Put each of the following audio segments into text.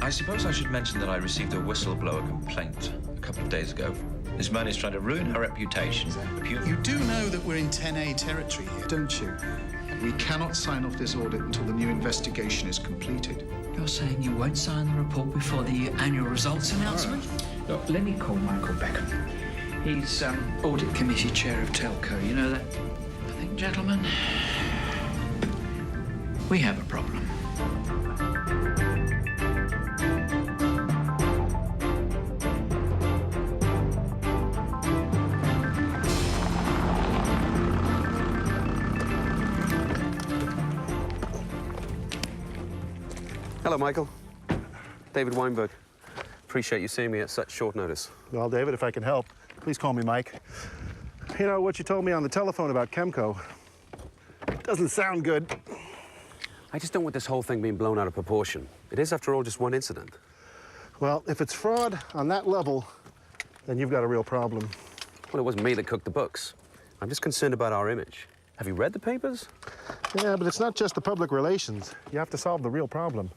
I suppose I should mention that I received a whistleblower complaint a couple of days ago. This man is trying to ruin her reputation. You do know that we're in 10A territory here, don't you? We cannot sign off this audit until the new investigation is completed. You're saying you won't sign the report before the annual results announcement? Right. Look, let me call Michael Beckham. He's audit committee chair of Telco. You know that? I think, gentlemen, we have a problem. Hello, Michael. David Weinberg. Appreciate you seeing me at such short notice. Well, David, if I can help, please call me Mike. You know, what you told me on the telephone about Chemco doesn't sound good. I just don't want this whole thing being blown out of proportion. It is, after all, just one incident. Well, if it's fraud on that level, then you've got a real problem. Well, it wasn't me that cooked the books. I'm just concerned about our image. Have you read the papers? Yeah, but it's not just the public relations. You have to solve the real problem.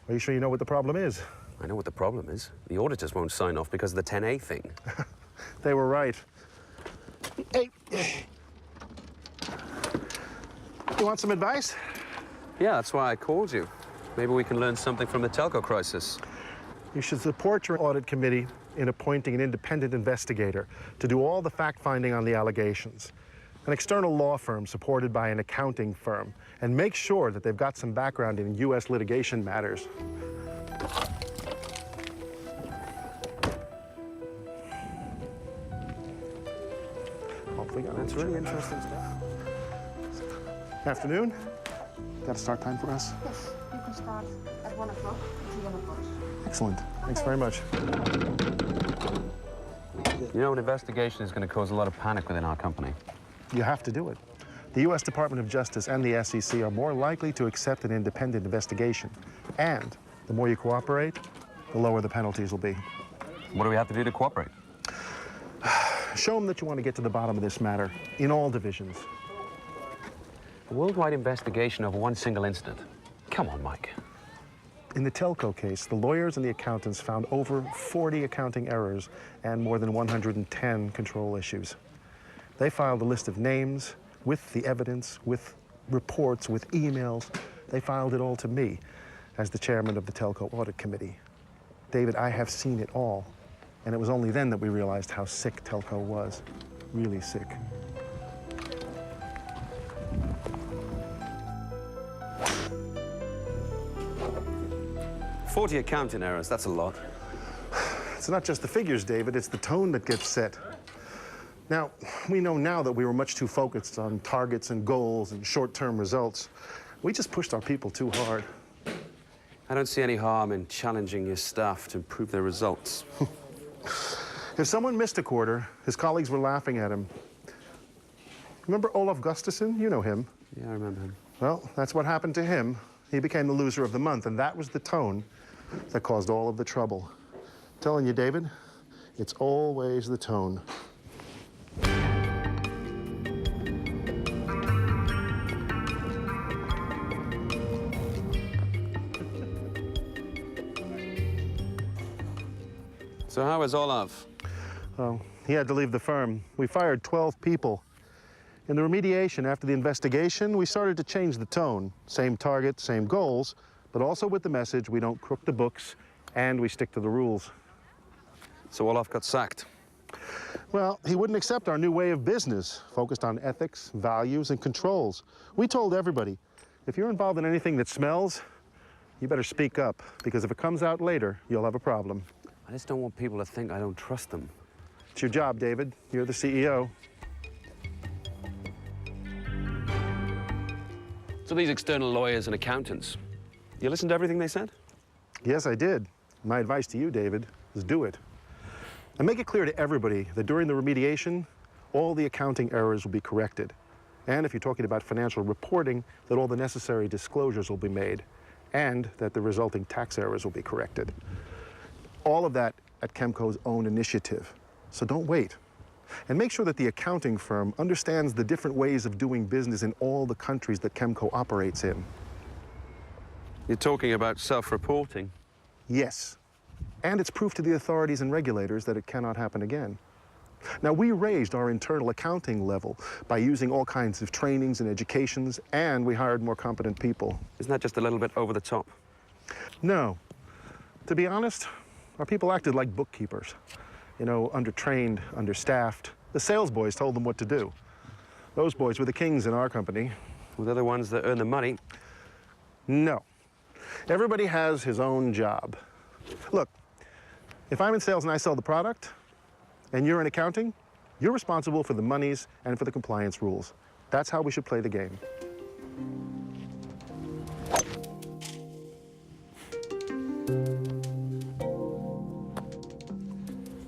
Are you sure you know what the problem is? I know what the problem is. The auditors won't sign off because of the 10A thing. They were right. Hey, you want some advice? Yeah, that's why I called you. Maybe we can learn something from the telco crisis. You should support your audit committee in appointing an independent investigator to do all the fact-finding on the allegations. An external law firm supported by an accounting firm, and make sure that they've got some background in U.S. litigation matters. That's really interesting stuff. Afternoon. Got a start time for us? Yes, you can start at 1 o'clock with the yellow box. Excellent. Thanks very much. You know, an investigation is going to cause a lot of panic within our company. You have to do it. The U.S. Department of Justice and the SEC are more likely to accept an independent investigation. And the more you cooperate, the lower the penalties will be. What do we have to do to cooperate? Show them that you want to get to the bottom of this matter in all divisions. A worldwide investigation of one single incident. Come on, Mike. In the Telco case, the lawyers and the accountants found over 40 accounting errors and more than 110 control issues. They filed a list of names with the evidence, with reports, with emails. They filed it all to me as the chairman of the Telco Audit Committee. David, I have seen it all. And it was only then that we realized how sick Telco was. Really sick. "40 accounting errors, that's a lot." It's not just the figures, David, it's the tone that gets set. Now, we know now that we were much too focused on targets and goals and short-term results. We just pushed our people too hard. I don't see any harm in challenging your staff to improve their results. If someone missed a quarter, his colleagues were laughing at him. Remember Olaf Gustafsson? You know him. Yeah, I remember him. Well, that's what happened to him. He became the loser of the month, and that was the tone that caused all of the trouble. I'm telling you, David, it's always the tone. So how is Olaf? Well, he had to leave the firm. We fired 12 people. In the remediation after the investigation, we started to change the tone. Same target, same goals, but also with the message, we don't crook the books and we stick to the rules. So Olaf got sacked? Well, he wouldn't accept our new way of business, focused on ethics, values, and controls. We told everybody, if you're involved in anything that smells, you better speak up, because if it comes out later, you'll have a problem. I just don't want people to think I don't trust them. It's your job, David. You're the CEO. So these external lawyers and accountants, you listened to everything they said? Yes, I did. My advice to you, David, is do it. And make it clear to everybody that during the remediation, all the accounting errors will be corrected. And if you're talking about financial reporting, that all the necessary disclosures will be made, and that the resulting tax errors will be corrected. All of that at Chemco's own initiative. So don't wait. And make sure that the accounting firm understands the different ways of doing business in all the countries that Chemco operates in. You're talking about self-reporting. Yes. And it's proof to the authorities and regulators that it cannot happen again. Now, we raised our internal accounting level by using all kinds of trainings and educations, and we hired more competent people. Isn't that just a little bit over the top? No. To be honest, our people acted like bookkeepers. You know, undertrained, understaffed. The sales boys told them what to do. Those boys were the kings in our company. Well, they're the ones that earn the money. No. Everybody has his own job. Look, if I'm in sales and I sell the product, and you're in accounting, you're responsible for the monies and for the compliance rules. That's how we should play the game.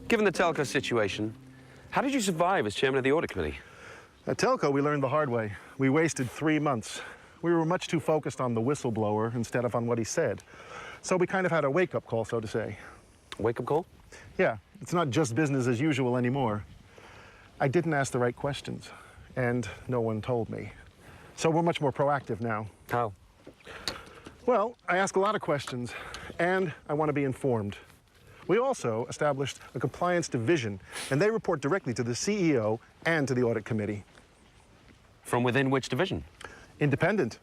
Given the telco situation, how did you survive as chairman of the audit committee? At Telco, we learned the hard way. We wasted 3 months. We were much too focused on the whistleblower instead of on what he said. So we kind of had a wake-up call, so to say. Wake-up call? Yeah, it's not just business as usual anymore. I didn't ask the right questions, and no one told me. So we're much more proactive now. How? Well, I ask a lot of questions, and I want to be informed. We also established a compliance division, and they report directly to the CEO and to the audit committee. From within which division? Independent,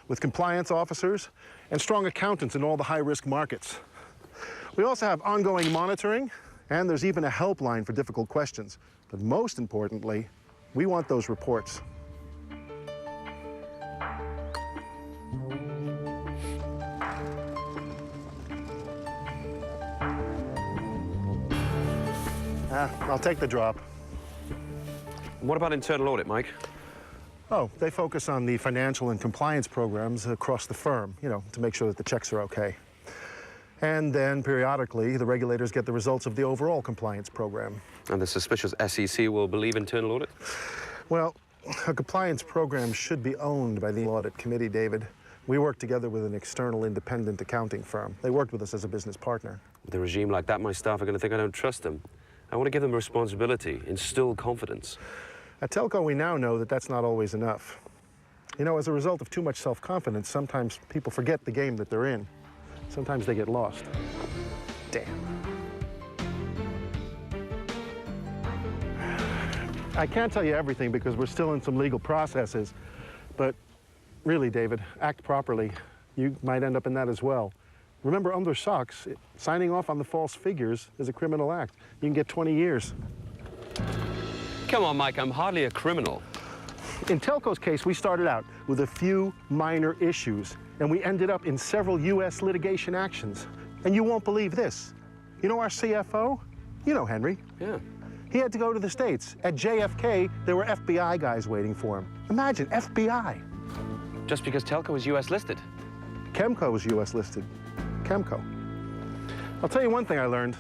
with compliance officers and strong accountants in all the high-risk markets. We also have ongoing monitoring, and there's even a helpline for difficult questions. But most importantly, we want those reports. I'll take the drop. What about internal audit, Mike? Oh, they focus on the financial and compliance programs across the firm, you know, to make sure that the checks are okay. And then, periodically, the regulators get the results of the overall compliance program. And the suspicious SEC will believe internal audit? Well, a compliance program should be owned by the audit committee, David. We work together with an external independent accounting firm. They worked with us as a business partner. With a regime like that, my staff are going to think I don't trust them. I want to give them responsibility, instill confidence. At Telco, we now know that that's not always enough. You know, as a result of too much self-confidence, sometimes people forget the game that they're in. Sometimes they get lost. Damn. I can't tell you everything because we're still in some legal processes, but really, David, act properly. You might end up in that as well. Remember, under SOX, signing off on the false figures is a criminal act. You can get 20 years. Come on, Mike, I'm hardly a criminal. In Telco's case, we started out with a few minor issues, and we ended up in several U.S. litigation actions. And you won't believe this. You know our CFO? You know Henry. Yeah. He had to go to the States. At JFK, there were FBI guys waiting for him. Imagine, FBI. Just because Telco is U.S. listed? Chemco was U.S. listed. Chemco. I'll tell you one thing I learned.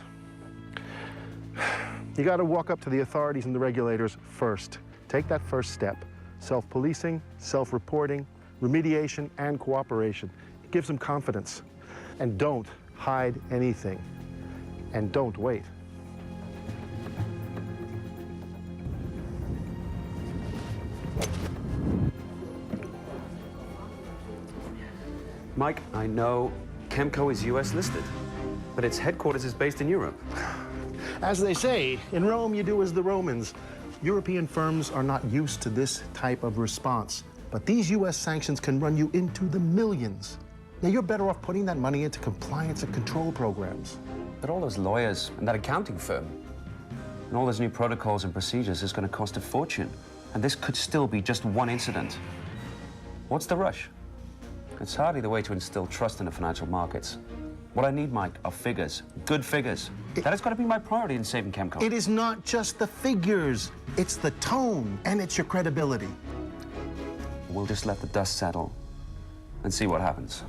You got to walk up to the authorities and the regulators first. Take that first step. Self-policing, self-reporting, remediation, and cooperation. It gives them confidence. And don't hide anything. And don't wait. Mike, I know Chemco is U.S. listed, but its headquarters is based in Europe. As they say, in Rome, you do as the Romans. European firms are not used to this type of response, but these U.S. sanctions can run you into the millions. Now, you're better off putting that money into compliance and control programs. But all those lawyers and that accounting firm, and all those new protocols and procedures is going to cost a fortune. And this could still be just one incident. What's the rush? It's hardly the way to instill trust in the financial markets. What I need, Mike, are figures, good figures. That has got to be my priority in saving Chemco. It is not just the figures. It's the tone, and it's your credibility. We'll just let the dust settle and see what happens.